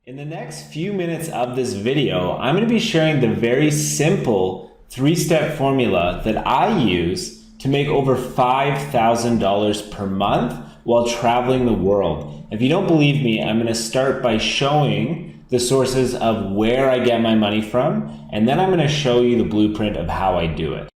In the next few minutes of this video, I'm going to be sharing the very simple three-step formula that I use to make over $5,000 per month while traveling the world. If you don't believe me, I'm going to start by showing the sources of where I get my money from, and then I'm going to show you the blueprint of how I do it.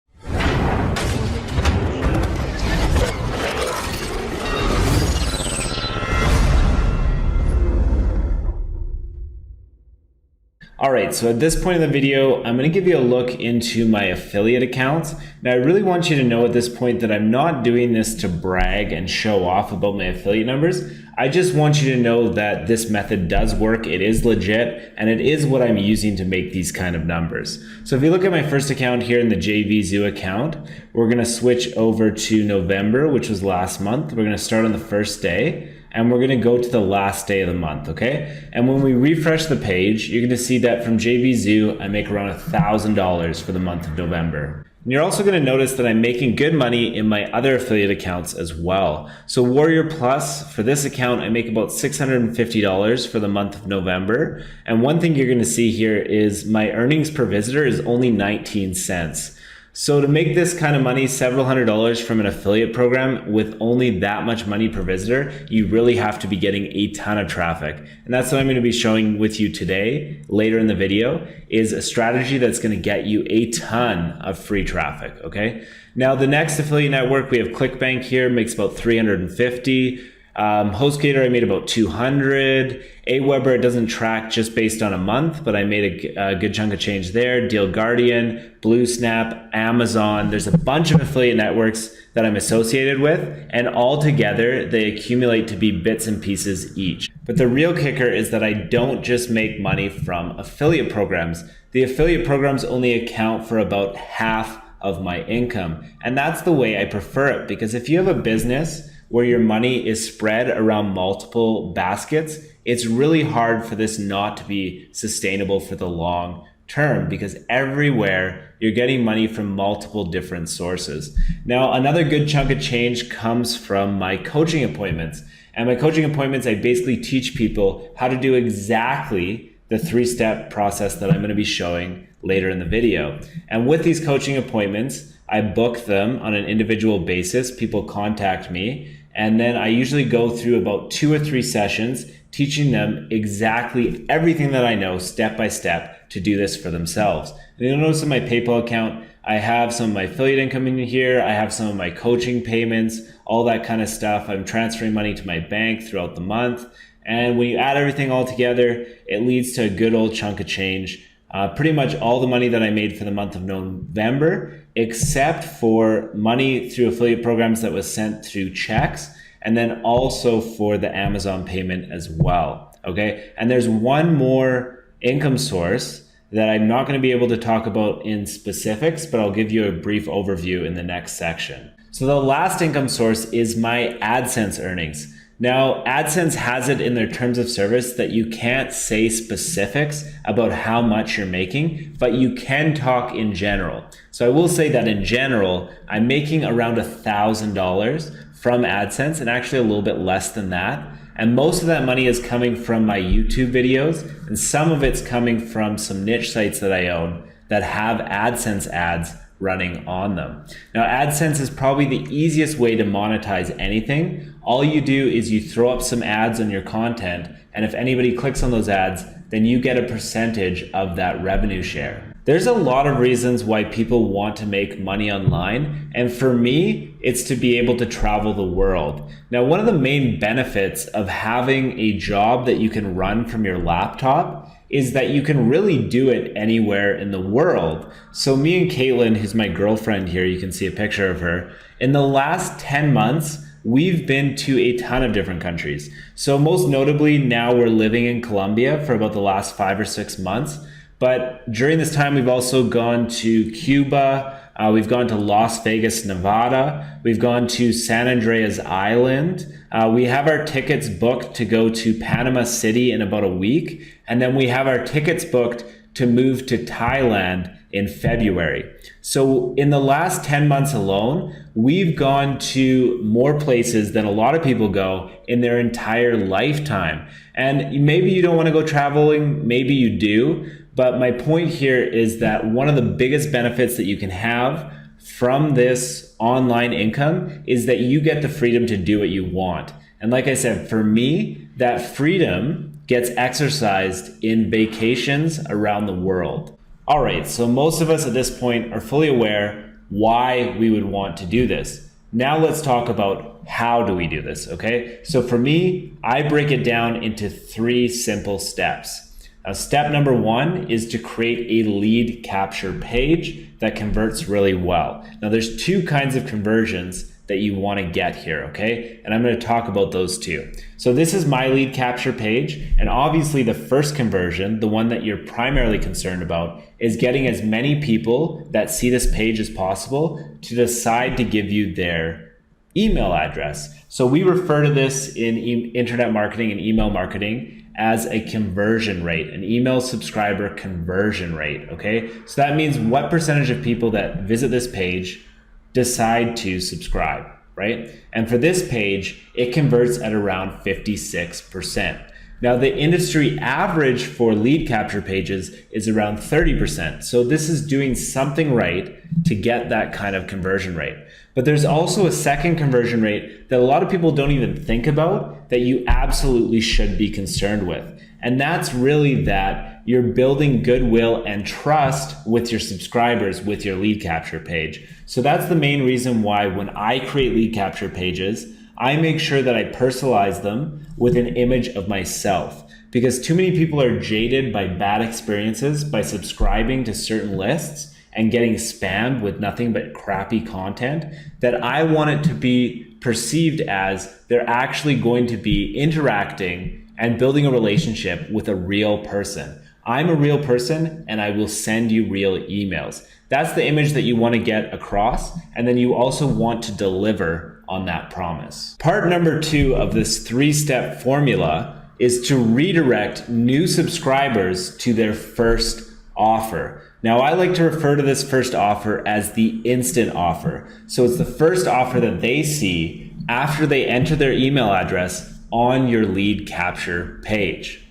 Alright, so at this point in the video, I'm going to give you a look into my affiliate accounts. Now, I really want you to know at this point that I'm not doing this to brag and show off about my affiliate numbers. I just want you to know that this method does work, it is legit, and it is what I'm using to make these kind of numbers. So if you look at my first account here in the JVZoo account, we're going to switch over to November, which was last month. We're going to start on the first day. And we're going to go to the last day of the month, okay? And when we refresh the page, you're going to see that from JVZoo, I make around $1,000 for the month of November. And you're also going to notice that I'm making good money in my other affiliate accounts as well. So Warrior Plus, for this account, I make about $650 for the month of November. And one thing you're going to see here is my earnings per visitor is only 19 cents. So to make this kind of money, several $100s from an affiliate program with only that much money per visitor, you really have to be getting a ton of traffic. And that's what I'm going to be showing with you today, later in the video, is a strategy that's going to get you a ton of free traffic, okay? Now, the next affiliate network, we have ClickBank here, makes about 350. HostGator, I made about 200. Aweber, it doesn't track just based on a month, but I made a good chunk of change there. Deal Guardian, BlueSnap, Amazon. There's a bunch of affiliate networks that I'm associated with, and all together they accumulate to be bits and pieces each. But the real kicker is that I don't just make money from affiliate programs. The affiliate programs only account for about half of my income, and that's the way I prefer it, because if you have a business where your money is spread around multiple baskets, it's really hard for this not to be sustainable for the long term, because everywhere you're getting money from multiple different sources. Now, another good chunk of change comes from my coaching appointments. And my coaching appointments, I basically teach people how to do exactly the three-step process that I'm going to be showing later in the video. And with these coaching appointments, I book them on an individual basis. People contact me, and then I usually go through about 2 or 3 sessions teaching them exactly everything that I know step by step to do this for themselves. And you'll notice in my PayPal account, I have some of my affiliate income in here. I have some of my coaching payments, all that kind of stuff. I'm transferring money to my bank throughout the month. And when you add everything all together, it leads to a good old chunk of change. Pretty much all the money that I made for the month of November, except for money through affiliate programs that was sent through checks, and then also for the Amazon payment as well, okay? And there's one more income source that I'm not going to be able to talk about in specifics, but I'll give you a brief overview in the next section. So the last income source is my AdSense earnings. Now, AdSense has it in their terms of service that you can't say specifics about how much you're making, but you can talk in general. So I will say that in general, I'm making around $1,000 from AdSense, and actually a little bit less than that. And most of that money is coming from my YouTube videos, and some of it's coming from some niche sites that I own that have AdSense ads running on them. Now, AdSense is probably the easiest way to monetize anything. All you do is you throw up some ads on your content, and if anybody clicks on those ads, then you get a percentage of that revenue share. There's a lot of reasons why people want to make money online, and for me, it's to be able to travel the world. Now, one of the main benefits of having a job that you can run from your laptop is that you can really do it anywhere in the world. So me and Caitlin, who's my girlfriend here, you can see a picture of her, in the last 10 months, we've been to a ton of different countries. So most notably, now we're living in Colombia for about the last 5 or 6 months. But during this time, we've also gone to Cuba, we've gone to Las Vegas, Nevada, we've gone to San Andreas Island, we have our tickets booked to go to Panama City in about a week, and then we have our tickets booked to move to Thailand in February. So in the last 10 months alone, we've gone to more places than a lot of people go in their entire lifetime. And maybe you don't want to go traveling, maybe you do, but my point here is that one of the biggest benefits that you can have from this online income is that you get the freedom to do what you want. And like I said, for me, that freedom gets exercised in vacations around the world. All right, so most of us at this point are fully aware why we would want to do this. Now let's talk about how do we do this, okay? So for me, I break it down into 3 simple steps. Now, step number 1 is to create a lead capture page that converts really well. Now there's 2 kinds of conversions that you want to get here, okay? And I'm going to talk about those 2. So this is my lead capture page, and obviously the first conversion, the one that you're primarily concerned about, is getting as many people that see this page as possible to decide to give you their email address. So we refer to this in internet marketing and email marketing as a conversion rate, an email subscriber conversion rate, okay? So that means what percentage of people that visit this page decide to subscribe, right? And for this page, it converts at around 56%. Now, the industry average for lead capture pages is around 30%. So this is doing something right to get that kind of conversion rate. But there's also a second conversion rate that a lot of people don't even think about that you absolutely should be concerned with. And that's really that you're building goodwill and trust with your subscribers with your lead capture page. So that's the main reason why when I create lead capture pages, I make sure that I personalize them with an image of myself, because too many people are jaded by bad experiences by subscribing to certain lists and getting spammed with nothing but crappy content, that I want it to be perceived as they're actually going to be interacting and building a relationship with a real person. I'm a real person and I will send you real emails. That's the image that you want to get across, and then you also want to deliver on that promise. Part number 2 of this 3-step formula is to redirect new subscribers to their first offer. Now, I like to refer to this first offer as the instant offer. So it's the first offer that they see after they enter their email address on your lead capture page.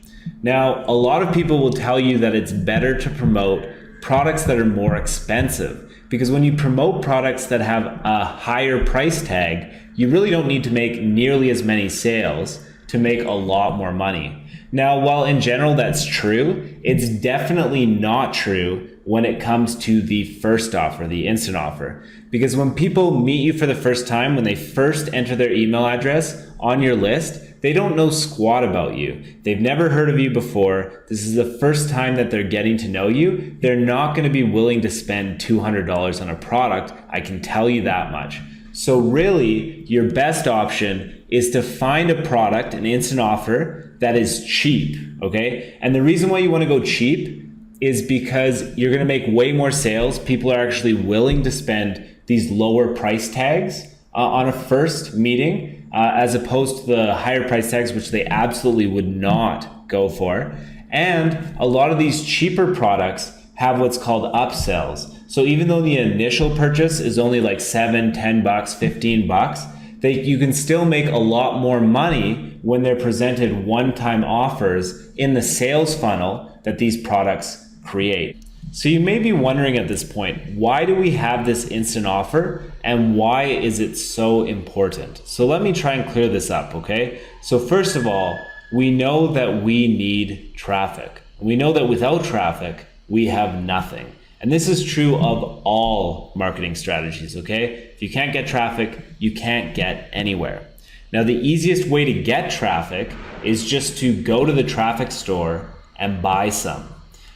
Now, a lot of people will tell you that it's better to promote products that are more expensive, because when you promote products that have a higher price tag, you really don't need to make nearly as many sales to make a lot more money. Now, while in general that's true, it's definitely not true when it comes to the first offer, the instant offer. Because when people meet you for the first time, when they first enter their email address on your list, they don't know squat about you. They've never heard of you before. This is the first time that they're getting to know you. They're not going to be willing to spend $200 on a product. I can tell you that much. So really, your best option is to find a product, an instant offer that is cheap, okay? And the reason why you want to go cheap is because you're going to make way more sales. People are actually willing to spend these lower price tags on a first meeting, as opposed to the higher price tags, which they absolutely would not go for. And a lot of these cheaper products have what's called upsells. So even though the initial purchase is only like $7, $10, $15, you can still make a lot more money when they're presented one-time offers in the sales funnel that these products create. So you may be wondering at this point, why do we have this instant offer and why is it so important? So let me try and clear this up, okay? So first of all, we know that we need traffic. We know that without traffic, we have nothing. And this is true of all marketing strategies, okay? If you can't get traffic, you can't get anywhere. Now, the easiest way to get traffic is just to go to the traffic store and buy some.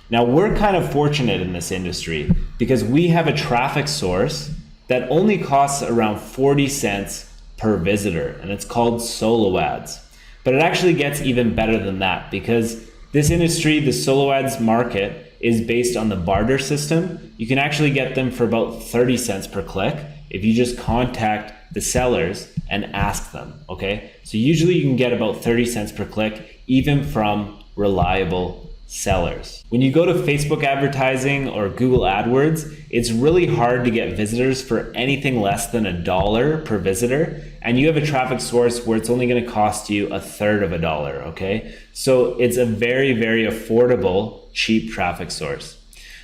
Now, we're kind of fortunate in this industry because we have a traffic source that only costs around 40 cents per visitor, and it's called Solo Ads. But it actually gets even better than that, because this industry, the Solo Ads market, is based on the barter system. You can actually get them for about 30 cents per click if you just contact the sellers and ask them, okay? So usually you can get about 30 cents per click, even from reliable sellers. When you go to Facebook advertising or Google AdWords, it's really hard to get visitors for anything less than $1 per visitor. And you have a traffic source where it's only going to cost you $0.33, okay? So it's a very, very affordable, cheap traffic source.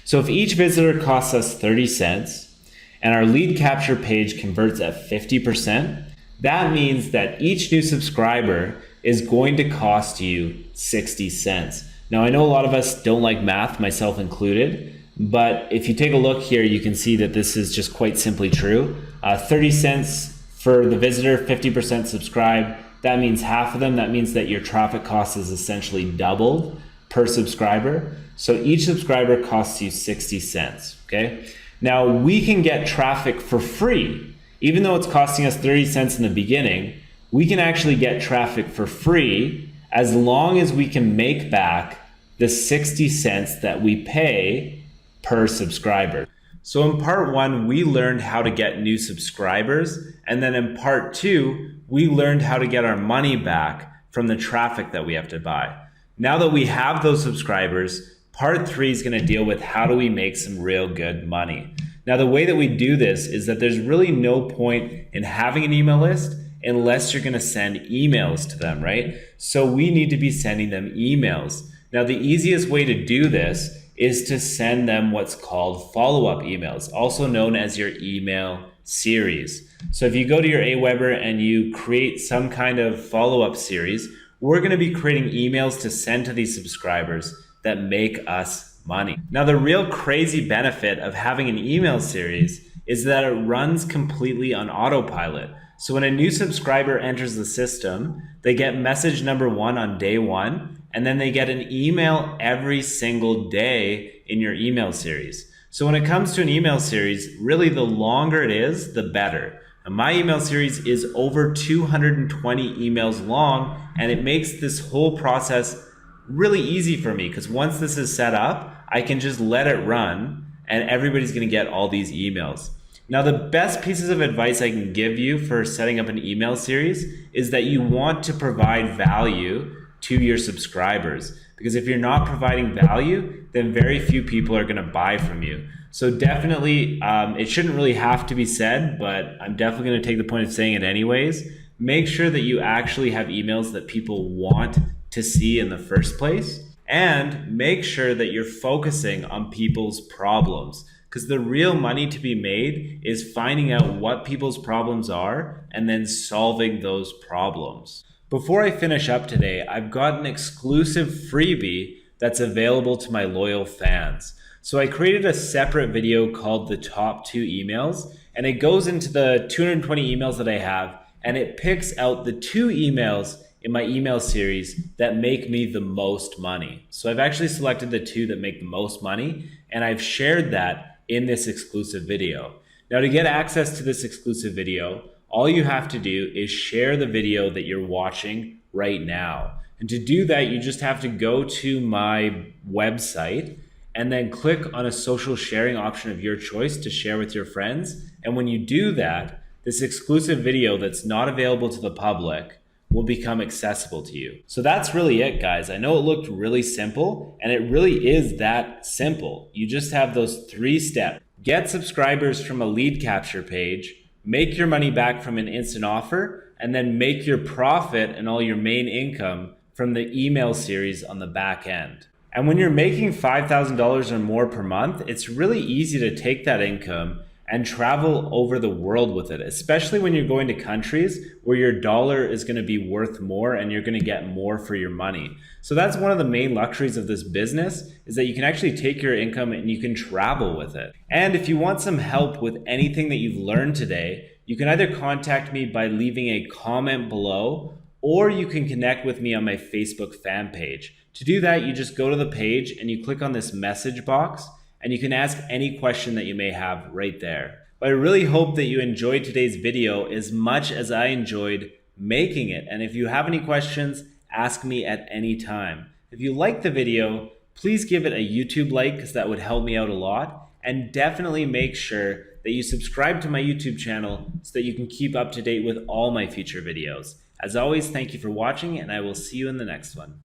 So if each visitor costs us 30 cents and our lead capture page converts at 50%, that means that each new subscriber is going to cost you 60 cents. Now, I know a lot of us don't like math, myself included, but if you take a look here, you can see that this is just quite simply true. 30 cents for the visitor, 50% subscribe. That means half of them. That means that your traffic cost is essentially doubled per subscriber. So each subscriber costs you 60 cents, okay? Now, we can get traffic for free. Even though it's costing us 30 cents in the beginning, we can actually get traffic for free as long as we can make back the 60 cents that we pay per subscriber. So in part 1, we learned how to get new subscribers. And then in part 2, we learned how to get our money back from the traffic that we have to buy. Now that we have those subscribers, part 3 is going to deal with how do we make some real good money. Now, the way that we do this is that there's really no point in having an email list unless you're going to send emails to them, right? So we need to be sending them emails. Now, the easiest way to do this is to send them what's called follow-up emails, also known as your email series. So if you go to your Aweber and you create some kind of follow-up series, we're going to be creating emails to send to these subscribers that make us money. Now, the real crazy benefit of having an email series is that it runs completely on autopilot. So when a new subscriber enters the system, they get message number 1 on day 1, and then they get an email every single day in your email series. So when it comes to an email series, really the longer it is, the better. And my email series is over 220 emails long, and it makes this whole process really easy for me because once this is set up, I can just let it run and everybody's going to get all these emails. Now, the best pieces of advice I can give you for setting up an email series is that you want to provide value to your subscribers, because if you're not providing value, then very few people are going to buy from you. So definitely, it shouldn't really have to be said, but I'm definitely going to take the point of saying it anyways. Make sure that you actually have emails that people want to see in the first place, and make sure that you're focusing on people's problems. Because the real money to be made is finding out what people's problems are and then solving those problems. Before I finish up today, I've got an exclusive freebie that's available to my loyal fans. So I created a separate video called the top 2 emails, and it goes into the 220 emails that I have, and it picks out the 2 emails in my email series that make me the most money. So I've actually selected the 2 that make the most money, and I've shared that in this exclusive video. Now, to get access to this exclusive video, all you have to do is share the video that you're watching right now. And to do that, you just have to go to my website and then click on a social sharing option of your choice to share with your friends. And when you do that, this exclusive video that's not available to the public will become accessible to you. So that's really it, guys. I know it looked really simple, and it really is that simple. You just have those 3 steps. Get subscribers from a lead capture page, make your money back from an instant offer, and then make your profit and all your main income from the email series on the back end. And when you're making $5,000 or more per month, it's really easy to take that income and travel over the world with it, especially when you're going to countries where your dollar is going to be worth more and you're going to get more for your money. So that's one of the main luxuries of this business, is that you can actually take your income and you can travel with it. And if you want some help with anything that you've learned today, you can either contact me by leaving a comment below, or you can connect with me on my Facebook fan page. To do that, you just go to the page and you click on this message box, and you can ask any question that you may have right there. But I really hope that you enjoyed today's video as much as I enjoyed making it. And if you have any questions, ask me at any time. If you liked the video, please give it a YouTube like, because that would help me out a lot. And definitely make sure that you subscribe to my YouTube channel so that you can keep up to date with all my future videos. As always, thank you for watching, and I will see you in the next one.